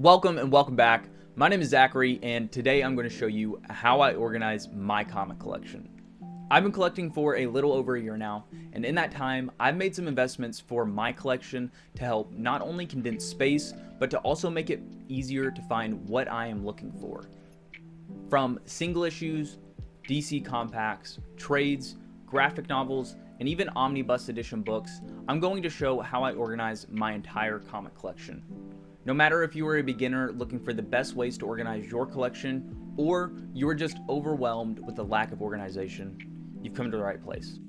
Welcome and welcome back. My name is Zachary, and today I'm going to show you how I organize my comic collection. I've been collecting for a little over a year now, and in that time, I've made some investments for my collection to help not only condense space, but to also make it easier to find what I am looking for. From single issues, DC compacts, trades, graphic novels, and even Omnibus Edition books, I'm going to show how I organize my entire comic collection. No matter if you are a beginner looking for the best ways to organize your collection, or you are just overwhelmed with the lack of organization, you've come to the right place.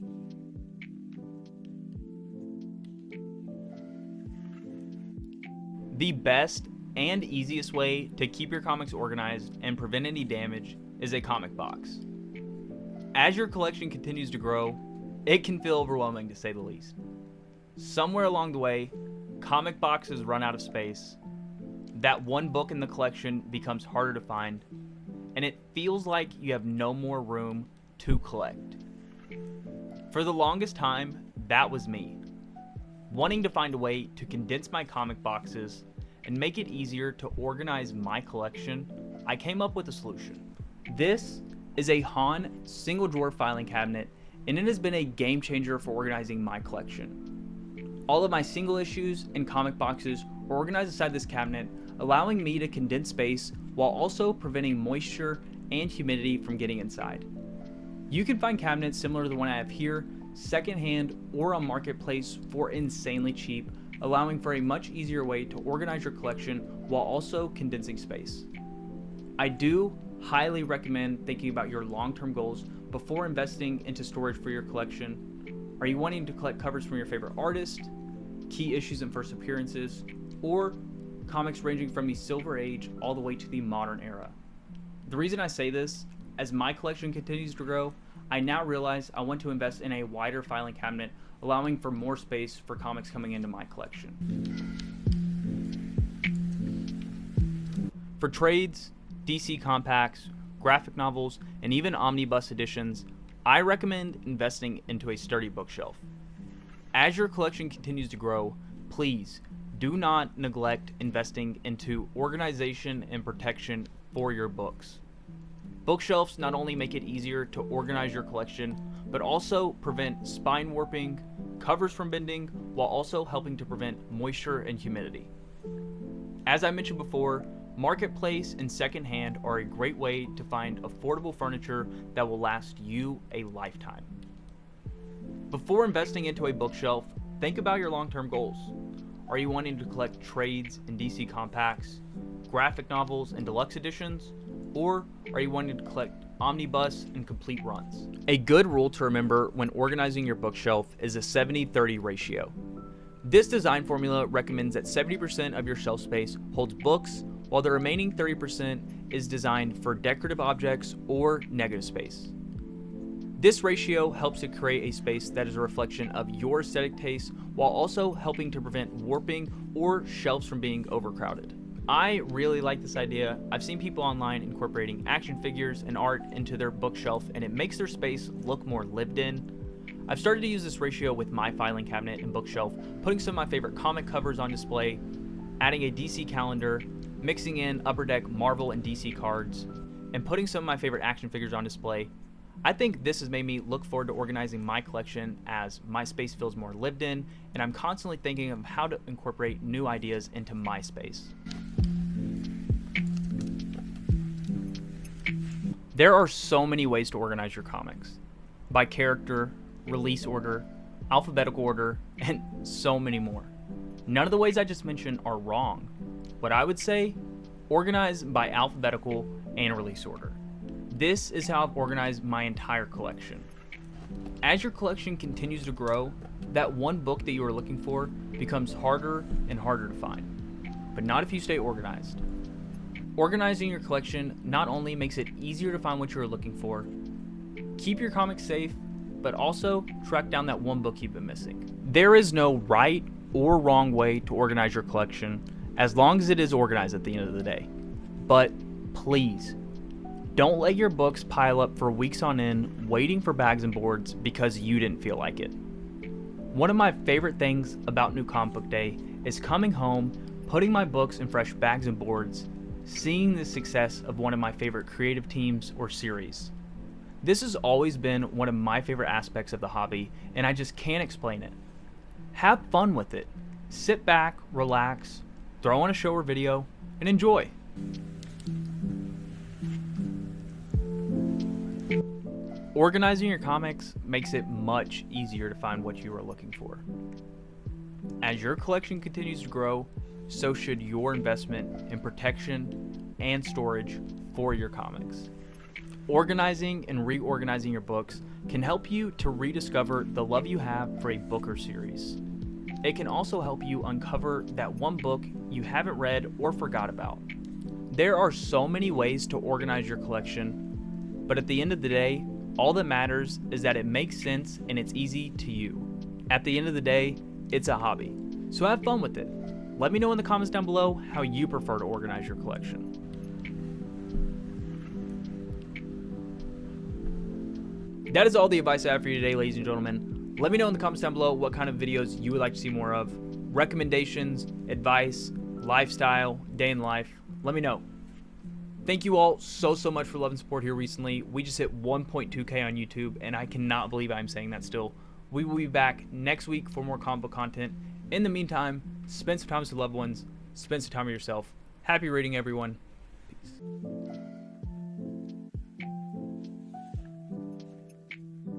The best and easiest way to keep your comics organized and prevent any damage is a comic box. As your collection continues to grow, it can feel overwhelming to say the least. Somewhere along the way, comic boxes run out of space, that one book in the collection becomes harder to find, and it feels like you have no more room to collect. For the longest time, that was me. Wanting to find a way to condense my comic boxes and make it easier to organize my collection, I came up with a solution. This is a Han single drawer filing cabinet, and it has been a game changer for organizing my collection. All of my single issues and comic boxes are organized inside this cabinet, allowing me to condense space while also preventing moisture and humidity from getting inside. You can find cabinets similar to the one I have here, secondhand or on Marketplace for insanely cheap, allowing for a much easier way to organize your collection while also condensing space. I do highly recommend thinking about your long-term goals before investing into storage for your collection. Are you wanting to collect covers from your favorite artist, key issues and first appearances, or comics ranging from the Silver Age all the way to the modern era? The reason I say this, as my collection continues to grow, I now realize I want to invest in a wider filing cabinet, allowing for more space for comics coming into my collection. For trades, DC compacts, graphic novels, and even omnibus editions, I recommend investing into a sturdy bookshelf. As your collection continues to grow, please do not neglect investing into organization and protection for your books. Bookshelves not only make it easier to organize your collection, but also prevent spine warping, covers from bending, while also helping to prevent moisture and humidity. As I mentioned before, Marketplace and secondhand are a great way to find affordable furniture that will last you a lifetime. Before investing into a bookshelf, think about your long-term goals. Are you wanting to collect trades and DC compacts, graphic novels and deluxe editions, or are you wanting to collect omnibus and complete runs? A good rule to remember when organizing your bookshelf is a 70-30 ratio. This design formula recommends that 70% of your shelf space holds books, while the remaining 30% is designed for decorative objects or negative space. This ratio helps to create a space that is a reflection of your aesthetic taste while also helping to prevent warping or shelves from being overcrowded. I really like this idea. I've seen people online incorporating action figures and art into their bookshelf, and it makes their space look more lived in. I've started to use this ratio with my filing cabinet and bookshelf, putting some of my favorite comic covers on display, adding a DC calendar, mixing in Upper Deck Marvel and DC cards, and putting some of my favorite action figures on display. I think this has made me look forward to organizing my collection as my space feels more lived in, and I'm constantly thinking of how to incorporate new ideas into my space. There are so many ways to organize your comics. By character, release order, alphabetical order, and so many more. None of the ways I just mentioned are wrong. What I would say, organize by alphabetical and release order. This is how I've organized my entire collection. As your collection continues to grow, that one book that you are looking for becomes harder and harder to find, but not if you stay organized. Organizing your collection not only makes it easier to find what you are looking for, keep your comics safe, but also track down that one book you've been missing. There is no right or wrong way to organize your collection, as long as it is organized at the end of the day. But please, don't let your books pile up for weeks on end waiting for bags and boards because you didn't feel like it. One of my favorite things about New Comic Book Day is coming home, putting my books in fresh bags and boards, seeing the success of one of my favorite creative teams or series. This has always been one of my favorite aspects of the hobby, and I just can't explain it. Have fun with it. Sit back, relax, throw on a show or video, and enjoy. Organizing your comics makes it much easier to find what you are looking for. As your collection continues to grow, so should your investment in protection and storage for your comics. Organizing and reorganizing your books can help you to rediscover the love you have for a book or series. It can also help you uncover that one book you haven't read or forgot about. There are so many ways to organize your collection, but at the end of the day, all that matters is that it makes sense and it's easy to you. At the end of the day, it's a hobby, so have fun with it. Let me know in the comments down below how you prefer to organize your collection. That is all the advice I have for you today, ladies and gentlemen. Let me know in the comments down below what kind of videos you would like to see more of. Recommendations, advice, lifestyle, day in life. Let me know. Thank you all so much for love and support here recently. We just hit 1.2K on YouTube, and I cannot believe I'm saying that still. We will be back next week for more comic book content. In the meantime, spend some time with your loved ones. Spend some time with yourself. Happy reading, everyone. Peace.